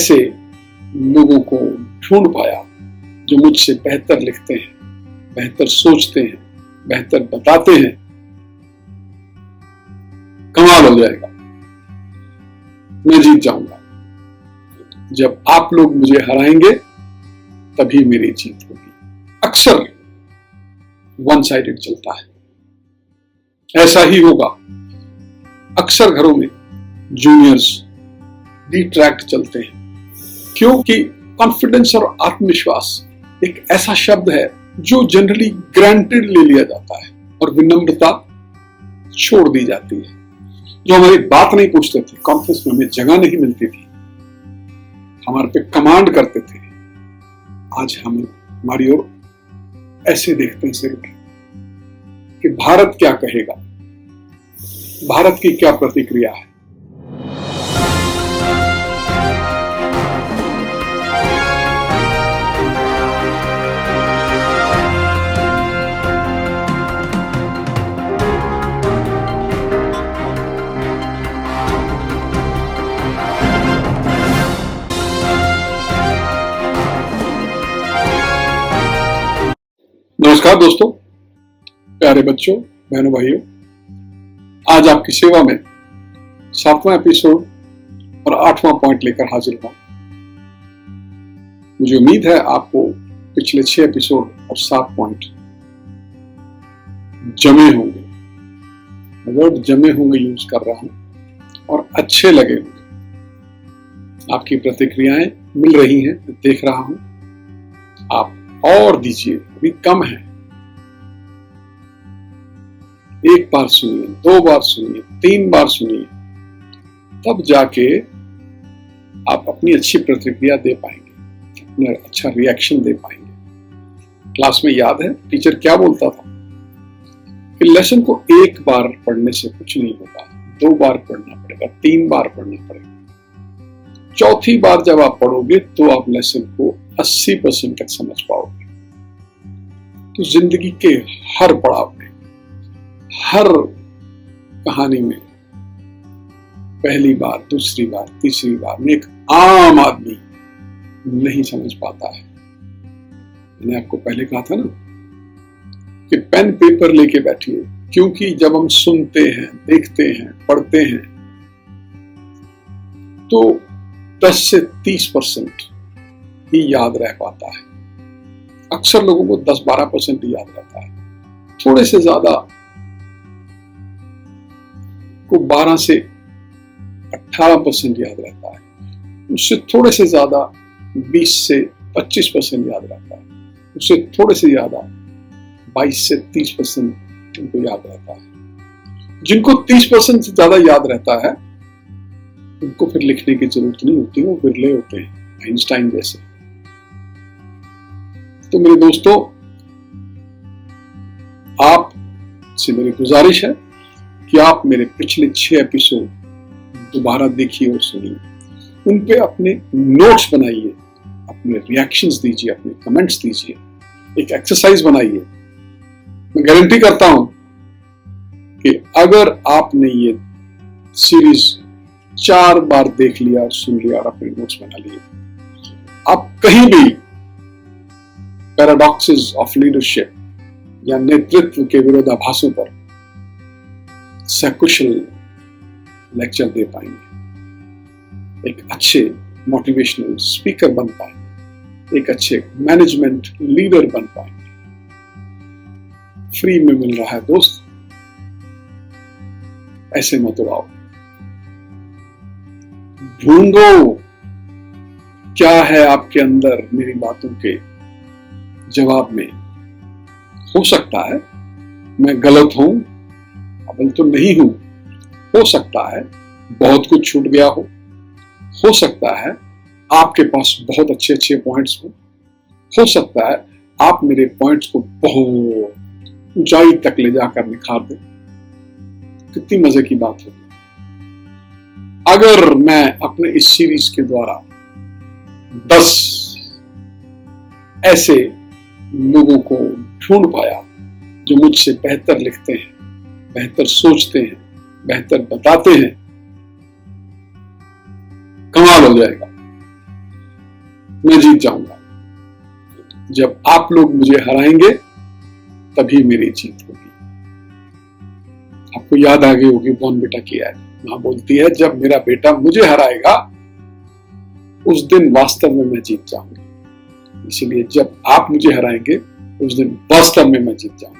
ऐसे लोगों को ढूंढ पाया जो मुझसे बेहतर लिखते हैं, बेहतर सोचते हैं, बेहतर बताते हैं। कमाल हो जाएगा, मैं जीत जाऊंगा। जब आप लोग मुझे हराएंगे तभी मेरी जीत होगी। अक्सर वन साइडेड चलता है, ऐसा ही होगा। अक्सर घरों में जूनियर्स डिट्रैक्ट चलते हैं, क्योंकि कॉन्फिडेंस और आत्मविश्वास एक ऐसा शब्द है जो जनरली ग्रांटेड ले लिया जाता है और विनम्रता छोड़ दी जाती है। जो हमारी बात नहीं पूछते थे, कॉन्फ्रेंस में हमें जगह नहीं मिलती थी, हमारे पे कमांड करते थे, आज हम हमारी ओर ऐसे देखते हैं सिर्फ कि भारत क्या कहेगा, भारत की क्या प्रतिक्रिया है। नमस्कार दोस्तों, प्यारे बच्चों, बहनों, भाइयों, आज आपकी सेवा में 7वां एपिसोड और 8वां पॉइंट लेकर हाजिर हुआ। मुझे उम्मीद है आपको पिछले 6 एपिसोड और 7 पॉइंट जमे होंगे। वर्ड जमे होंगे यूज कर रहा हूं और अच्छे लगे होंगे। आपकी प्रतिक्रियाएं मिल रही हैं, देख रहा हूं। आप और दीजिए, अभी कम है। 1 बार सुनिए, 2 बार सुनिए, 3 बार सुनिए, तब जाके आप अपनी अच्छी प्रतिक्रिया दे पाएंगे, अपना अच्छा रिएक्शन दे पाएंगे। क्लास में याद है टीचर क्या बोलता था कि लेसन को 1 बार पढ़ने से कुछ नहीं होगा, 2 बार पढ़ना पड़ेगा, 3 बार पढ़ना पड़ेगा। चौथी बार जब आप पढ़ोगे तो आप लेसन को 80% तक समझ पाओगे। तो जिंदगी के हर पड़ाव में, हर कहानी में पहली बार, दूसरी बार, तीसरी बार में एक आम आदमी नहीं समझ पाता है। मैंने आपको पहले कहा था ना कि पेन पेपर लेके बैठिए, क्योंकि जब हम सुनते हैं, देखते हैं, पढ़ते हैं तो 10 से 30% ही याद रह पाता है। अक्सर लोगों को 10-12% ही याद रहता है। थोड़े से ज्यादा को 12 से 18% याद रहता है। उससे थोड़े से ज्यादा 20 से 25% याद रहता है। उससे थोड़े से ज्यादा 22 से 30% उनको याद रहता है। जिनको 30% से ज्यादा याद रहता है उनको फिर लिखने की जरूरत नहीं होती, वो विरले होते हैं, आइंस्टाइन जैसे। तो मेरे दोस्तों, आप से मेरी गुजारिश है कि आप मेरे पिछले 6 एपिसोड दोबारा देखिए और सुनिए, उन पे अपने नोट्स बनाइए, अपने रिएक्शंस दीजिए, अपने कमेंट्स दीजिए, एक एक्सरसाइज बनाइए। मैं गारंटी करता हूं कि अगर आपने ये सीरीज 4 बार देख लिया, सुन लिया और अपने नोट्स बना लिए, आप कहीं भी पैराडॉक्सेस ऑफ लीडरशिप या नेतृत्व के विरोधाभासों पर सकुशल लेक्चर दे पाएंगे, एक अच्छे मोटिवेशनल स्पीकर बन पाएंगे, एक अच्छे मैनेजमेंट लीडर बन पाएंगे। फ्री में मिल रहा है दोस्त, ऐसे मत उड़ाओ। ढूंढो क्या है आपके अंदर मेरी बातों के जवाब में। हो सकता है मैं गलत हूं, अबल तो नहीं हूं। हो सकता है बहुत कुछ छूट गया हो सकता है आपके पास बहुत अच्छे अच्छे पॉइंट्स हो सकता है आप मेरे पॉइंट्स को बहुत ऊंचाई तक ले जाकर निखार दें। कितनी मजे की बात होगी अगर मैं अपने इस सीरीज के द्वारा 10 ऐसे लोगों को ढूंढ पाया जो मुझसे बेहतर लिखते हैं, बेहतर सोचते हैं, बेहतर बताते हैं। कमाल हो जाएगा, मैं जीत जाऊंगा। जब आप लोग मुझे हराएंगे तभी मेरी जीत होगी। आपको याद आ गई होगी बॉर्नविटा की है, मां बोलती है जब मेरा बेटा मुझे हराएगा उस दिन वास्तव में मैं जीत जाऊंगी। इसलिए जब आप मुझे हराएंगे उस दिन वास्तव में मैं जीत जाऊंगा।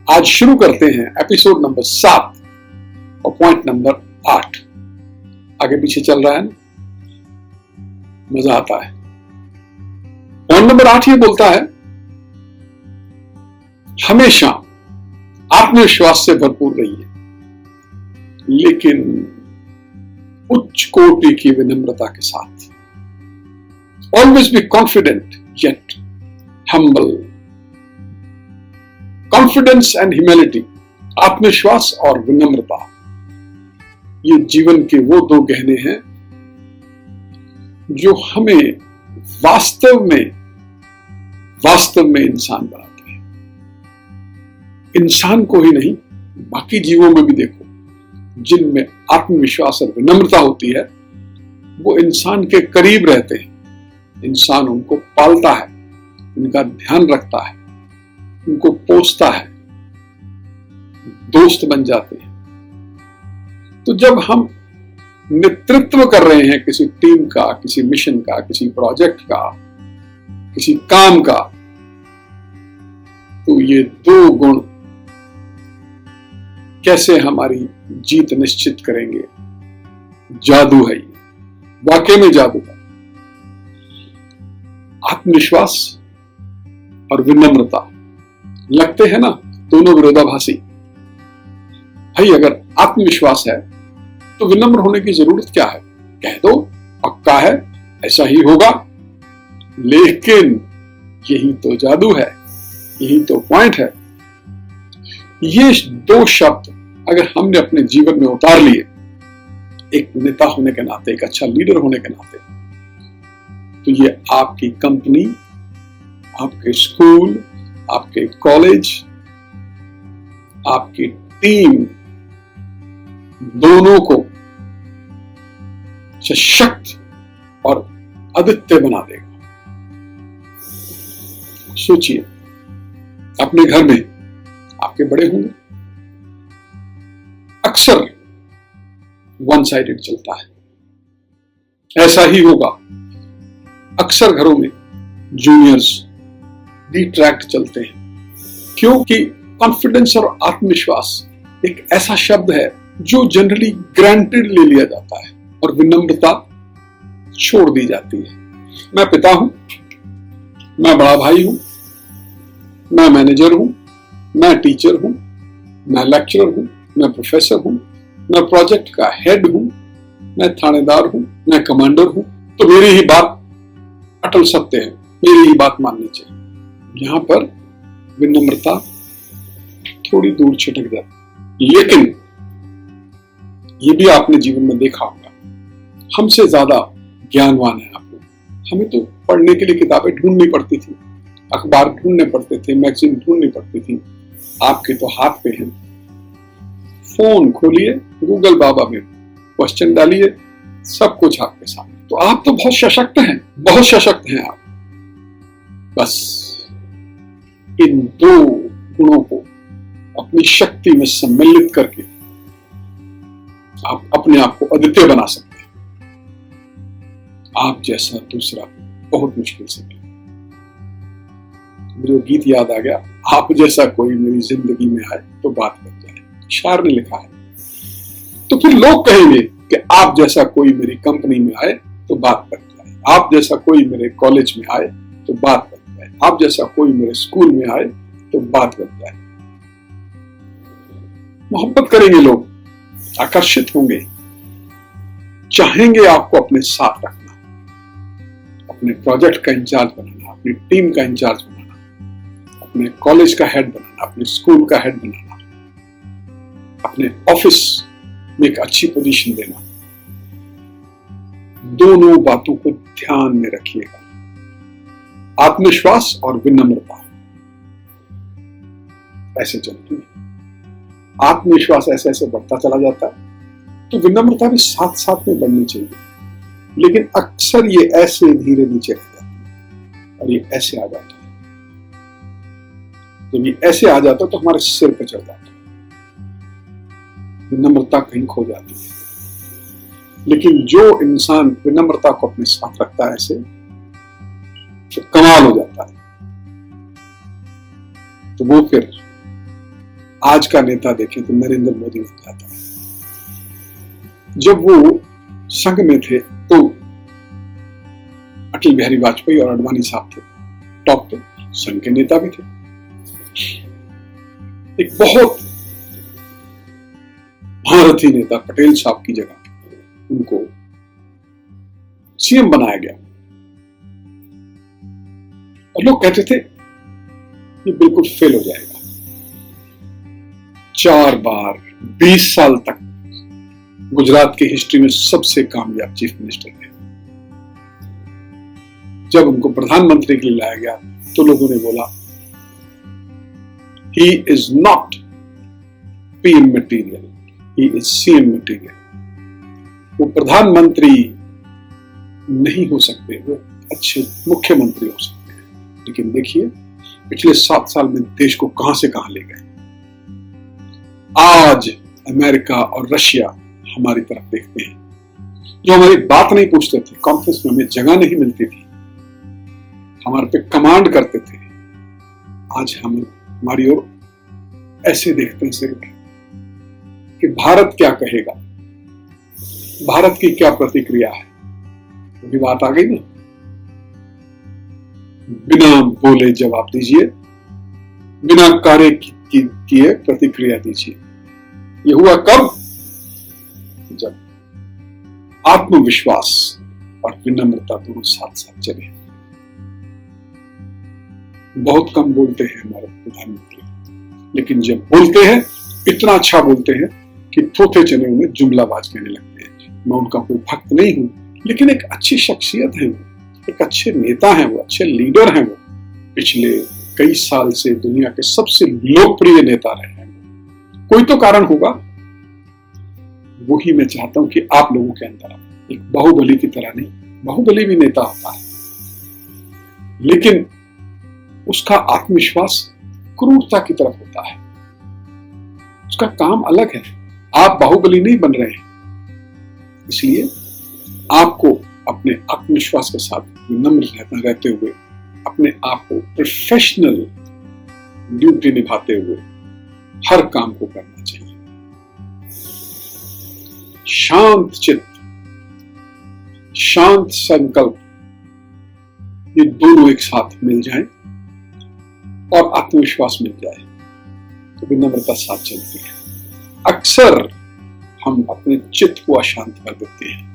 आज शुरू करते हैं एपिसोड नंबर 7 और पॉइंट नंबर 8। आगे पीछे चल रहा है ना, मजा आता है। पॉइंट नंबर 8 ये बोलता है, हमेशा आत्मविश्वास से भरपूर रहिए, लेकिन उच्च कोटि की विनम्रता के साथ। Always be confident yet humble. Confidence and humility, आत्मविश्वास और विनम्रता, ये जीवन के वो दो गहने हैं जो हमें वास्तव में इंसान बनाते हैं। इंसान को ही नहीं, बाकी जीवों में भी देखो, जिनमें आत्मविश्वास और विनम्रता होती है वो इंसान के करीब रहते हैं। इंसान उनको पालता है, उनका ध्यान रखता है, उनको पोसता है, दोस्त बन जाते हैं। तो जब हम नेतृत्व कर रहे हैं किसी टीम का, किसी मिशन का, किसी प्रोजेक्ट का, किसी काम का, तो ये दो गुण कैसे हमारी जीत निश्चित करेंगे? जादू है ये, वाकई में जादू है। आत्मविश्वास और विनम्रता लगते हैं ना दोनों विरोधाभासी। भाई अगर आत्मविश्वास है तो विनम्र होने की जरूरत क्या है? कह दो पक्का है, ऐसा ही होगा। लेकिन यही तो जादू है, यही तो पॉइंट है। ये दो शब्द अगर हमने अपने जीवन में उतार लिए, एक नेता होने के नाते, एक अच्छा लीडर होने के नाते, तो ये आपकी कंपनी, आपके स्कूल, आपके कॉलेज, आपकी टीम, दोनों को सशक्त और अद्वितीय बना देगा। सोचिए, अपने घर में आपके बड़े होंगे, अक्सर वन साइडेड चलता है, ऐसा ही होगा। अक्सर घरों में जूनियर्स डिट्रैक्ट चलते हैं, क्योंकि कॉन्फिडेंस और आत्मविश्वास एक ऐसा शब्द है जो जनरली ग्रांटेड ले लिया जाता है और विनम्रता छोड़ दी जाती है। मैं पिता हूं, मैं बड़ा भाई हूं, मैं मैनेजर हूं, मैं टीचर हूं, मैं लेक्चरर हूं, मैं प्रोफेसर हूं, मैं प्रोजेक्ट का हेड हूं, मैं थानेदार हूं, मैं कमांडर हूं, तो मेरी ही बात अटल सत्य है, मेरी ही बात माननी चाहिए। यहां पर विनम्रता थोड़ी दूर छिटक जाती। लेकिन ये भी आपने जीवन में देखा होगा, हमसे ज्यादा ज्ञानवान है आप लोग। हमें तो पढ़ने के लिए किताबें ढूंढनी पड़ती थी, अखबार ढूंढने पड़ते थे, मैगजीन ढूंढनी पड़ती थी। आपके तो हाथ पे है, फोन खोलिए, गूगल बाबा में क्वेश्चन डालिए, सब कुछ आपके सामने। तो आप तो बहुत सशक्त हैं, बहुत सशक्त हैं आप। बस इन दो गुणों को अपनी शक्ति में सम्मिलित करके आप अपने आप को अद्वितीय बना सकते हैं। आप जैसा दूसरा बहुत मुश्किल से मिले। मुझे गीत याद आ गया, आप जैसा कोई मेरी जिंदगी में आए तो बात बन जाए, शायर ने लिखा है। तो फिर लोग कहेंगे कि आप जैसा कोई मेरी कंपनी में आए तो बात बन जाए, आप जैसा कोई मेरे कॉलेज में आए तो बात बन जाए, आप जैसा कोई मेरे स्कूल में आए तो बात बन जाए। मोहब्बत करेंगे लोग, आकर्षित होंगे, चाहेंगे आपको अपने साथ रखना, अपने प्रोजेक्ट का इंचार्ज बनाना, अपनी टीम का इंचार्ज बनाना, अपने कॉलेज का हेड बनाना, अपने स्कूल का हेड बनाना, अपने ऑफिस में एक अच्छी पोजीशन देना। दोनों बातों को ध्यान में रखिएगा, आत्मविश्वास और विनम्रता ऐसे चलती है। आत्मविश्वास ऐसे ऐसे बढ़ता चला जाता है, तो विनम्रता भी साथ साथ में बढ़नी चाहिए। लेकिन अक्सर ये ऐसे धीरे नीचे रह जाता है और ये ऐसे आ जाता है। जब ये ऐसे आ जाता है तो हमारे सिर पर चढ़ जाता है, विनम्रता कहीं खो जाती है। लेकिन जो इंसान विनम्रता को अपने साथ रखता है ऐसे, तो कमाल हो जाता है। तो वो फिर आज का नेता देखें तो नरेंद्र मोदी बन जाता है। जब वो संघ में थे तो अटल बिहारी वाजपेयी और आडवाणी साहब थे टॉप पे, संघ के नेता भी थे। एक बहुत भारतीय नेता पटेल साहब की जगह उनको सीएम बनाया गया और लोग कहते थे ये बिल्कुल फेल हो जाएगा। 4 बार 20 साल तक गुजरात की हिस्ट्री में सबसे कामयाब चीफ मिनिस्टर थे। जब उनको प्रधानमंत्री के लिए लाया गया तो लोगों ने बोला he is not PM material, he is CM material. वो प्रधानमंत्री नहीं हो सकते, वो अच्छे मुख्यमंत्री हो सकते हैं। लेकिन देखिए पिछले 7 साल में देश को कहां से कहां ले गए। आज अमेरिका और रशिया हमारी तरफ देखते हैं, जो हमारी बात नहीं पूछते थे, कॉन्फ्रेंस में हमें जगह नहीं मिलती थी, हमारे पे कमांड करते थे, आज हम हमारी ओर ऐसे देखते हैं सिर कि भारत क्या कहेगा, भारत की क्या प्रतिक्रिया है। अभी बात आ गई ना, बिना बोले जवाब दीजिए, बिना कार्य किए प्रतिक्रिया दीजिए। ये हुआ कब? जब आत्मविश्वास और विनम्रता दोनों साथ साथ चले। बहुत कम बोलते हैं हमारे प्रधानमंत्री, लेकिन जब बोलते हैं इतना अच्छा बोलते हैं कि थोथे चने उन्हें जुमलाबाज कहने लगते हैं। मैं उनका कोई भक्त नहीं हूं, लेकिन एक अच्छी शख्सियत है वो, एक अच्छे नेता हैं वो, अच्छे लीडर हैं वो। पिछले कई साल से दुनिया के सबसे लोकप्रिय नेता रहे हैं। कोई तो कारण होगा, वही मैं चाहता हूं कि आप लोगों के अंदर एक बाहुबली की तरह नहीं, बाहुबली भी नेता होता है, लेकिन उसका आत्मविश्वास क्रूरता की तरफ होता है। उसका काम अलग है। आप बाहुबली नहीं बन रहे हैं, इसलिए आपको अपने आत्मविश्वास के साथ विनम्र रहते हुए अपने आप को प्रोफेशनल ड्यूटी निभाते हुए हर काम को करना चाहिए। शांत चित्त, शांत संकल्प, ये दोनों एक साथ मिल जाएं और आत्मविश्वास मिल जाए तो विनम्रता साथ चलती है। अक्सर हम अपने चित्त को अशांत कर देते हैं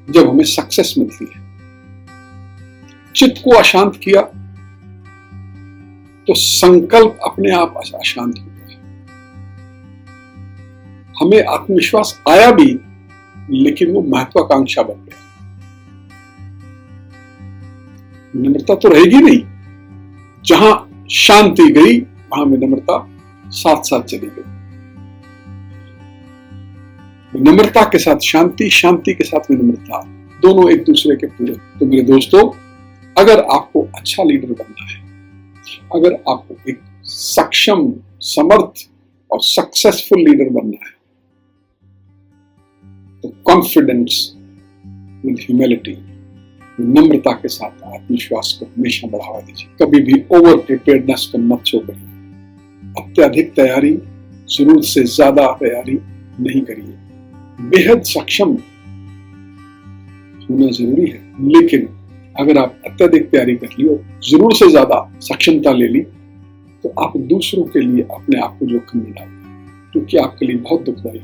जब हमें सक्सेस मिलती है। चित्त को अशांत किया तो संकल्प अपने आप अशांत हो गया। हमें आत्मविश्वास आया भी, लेकिन वो महत्वाकांक्षा बन गया। विनम्रता तो रहेगी नहीं। जहां शांति गई वहां विनम्रता साथ साथ चली गई। विनम्रता के साथ शांति, शांति के साथ विनम्रता, दोनों एक दूसरे के पूरक। तो मेरे दोस्तों, अगर आपको अच्छा लीडर बनना है, अगर आपको एक सक्षम, समर्थ और सक्सेसफुल लीडर बनना है, तो कॉन्फिडेंस विद ह्यूमिलिटी, विनम्रता के साथ आत्मविश्वास को हमेशा बढ़ावा दीजिए। कभी भी ओवर प्रिपेयर्डनेस को मत शो करिए। अत्यधिक तैयारी, जरूरत से ज्यादा तैयारी नहीं करिए। बेहद सक्षम होना जरूरी है, लेकिन अगर आप अत्यधिक तैयारी कर ली और जरूर से ज्यादा सक्षमता ले ली, तो आप दूसरों के लिए अपने आप को जोखिम में डालेंगे, क्योंकि आपके लिए बहुत दुखदायी,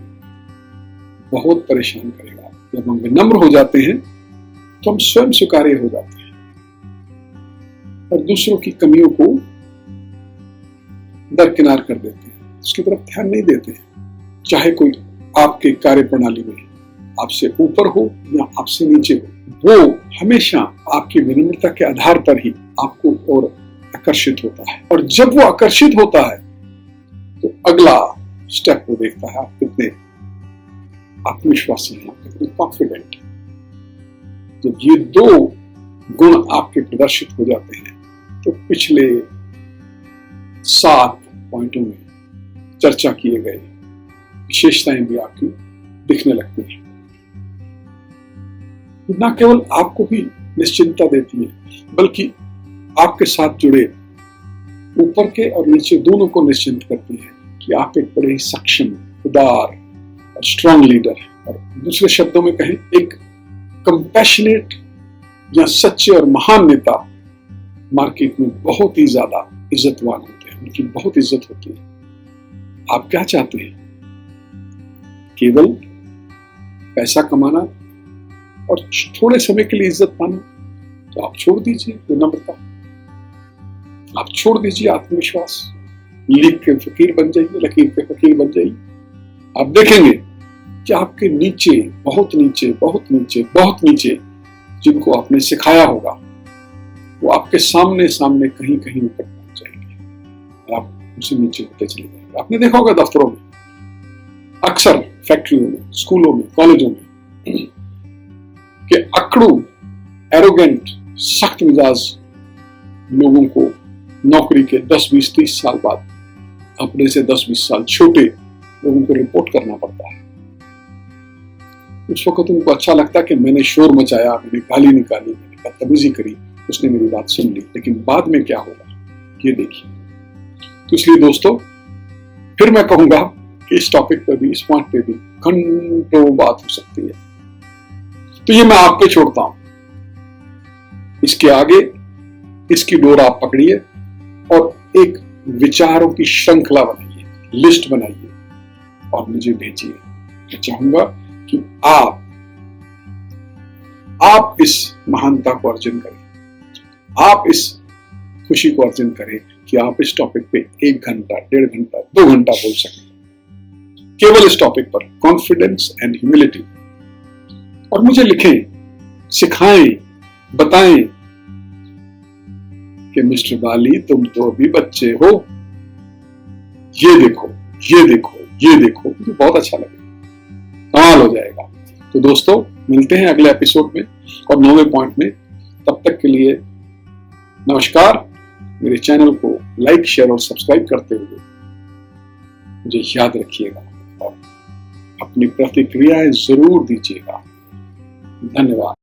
बहुत परेशान करेगा। जब हम विनम्र हो जाते हैं तो हम स्वयं स्वीकार्य हो जाते हैं और दूसरों की कमियों को दरकिनार कर देते हैं, उसकी तरफ ध्यान नहीं देते हैं। चाहे कोई आपके कार्य प्रणाली में आपसे ऊपर हो या आपसे नीचे हो, वो हमेशा आपकी विनम्रता के आधार पर ही आपको और आकर्षित होता है। और जब वो आकर्षित होता है तो अगला स्टेप वो देखता है आप कितने आत्मविश्वासी हैं, आप कितने कॉन्फिडेंट हैं। जब ये दो गुण आपके प्रदर्शित हो जाते हैं तो पिछले 7 पॉइंटों में चर्चा किए गए विशेषताएं भी आपकी दिखने लगती हैं। न केवल आपको भी निश्चिंतता देती है, बल्कि आपके साथ जुड़े ऊपर के और नीचे दोनों को निश्चिंत करती है कि आप एक बड़े ही सक्षम, उदार और स्ट्रांग लीडर हैं। और दूसरे शब्दों में कहें, एक कंपैशनेट या सच्चे और महान नेता मार्केट में बहुत ही ज्यादा इज्जतवान होते हैं, उनकी बहुत इज्जत होती है। आप क्या चाहते हैं? केवल पैसा कमाना और थोड़े समय के लिए इज्जत पाना? तो आप छोड़ दीजिए विनम्रता, आप छोड़ दीजिए आत्मविश्वास, लिख के फकीर बन जाइए, लकीर के फकीर बन जाइए। आप देखेंगे कि आपके नीचे, बहुत नीचे, बहुत नीचे, बहुत नीचे जिनको आपने सिखाया होगा, वो आपके सामने सामने कहीं कहीं ऊपर पहुंच जाएंगे और आप उनसे नीचे होते चले जाएंगे। आपने देखा होगा दफ्तरों में, अक्सर फैक्ट्रियों में, स्कूलों में, कॉलेजों में, कि अकड़ू, एरोगेंट, सख्त मिजाज लोगों को नौकरी के 10, 20, 30 साल बाद अपने से 10, 20 साल छोटे लोगों को रिपोर्ट करना पड़ता है। उस वक्त उनको अच्छा लगता है कि मैंने शोर मचाया, मैंने गाली निकाली, मैंने बदतमीजी करी, उसने मेरी बात सुन ली, लेकिन बाद में क्या होगा ये देखिए। तो इसलिए दोस्तों, फिर मैं कहूंगा कि इस टॉपिक पर भी, इस पॉइंट पे भी घंटों बात हो सकती है। तो ये मैं आप पे छोड़ता हूं। इसके आगे इसकी डोर आप पकड़िए और एक विचारों की श्रृंखला बनाइए, लिस्ट बनाइए और मुझे भेजिए। मैं चाहूंगा कि आप इस महानता को अर्जन करें, आप इस खुशी को अर्जन करें कि आप इस टॉपिक पे 1 घंटा, 1.5 घंटा, 2 घंटा बोल सकें, केवल इस टॉपिक पर, कॉन्फिडेंस एंड ह्यूमिलिटी। और मुझे लिखें, सिखाएं, बताएं कि मिस्टर बाली, तुम तो अभी बच्चे हो, ये देखो, ये देखो, ये देखो। मुझे बहुत अच्छा लगेगा, कमाल हो जाएगा। तो दोस्तों, मिलते हैं अगले एपिसोड में और 9वें पॉइंट में। तब तक के लिए नमस्कार। मेरे चैनल को लाइक, शेयर और सब्सक्राइब करते हुए मुझे याद रखिएगा और अपनी प्रतिक्रियाएं जरूर दीजिएगा। धन्यवाद।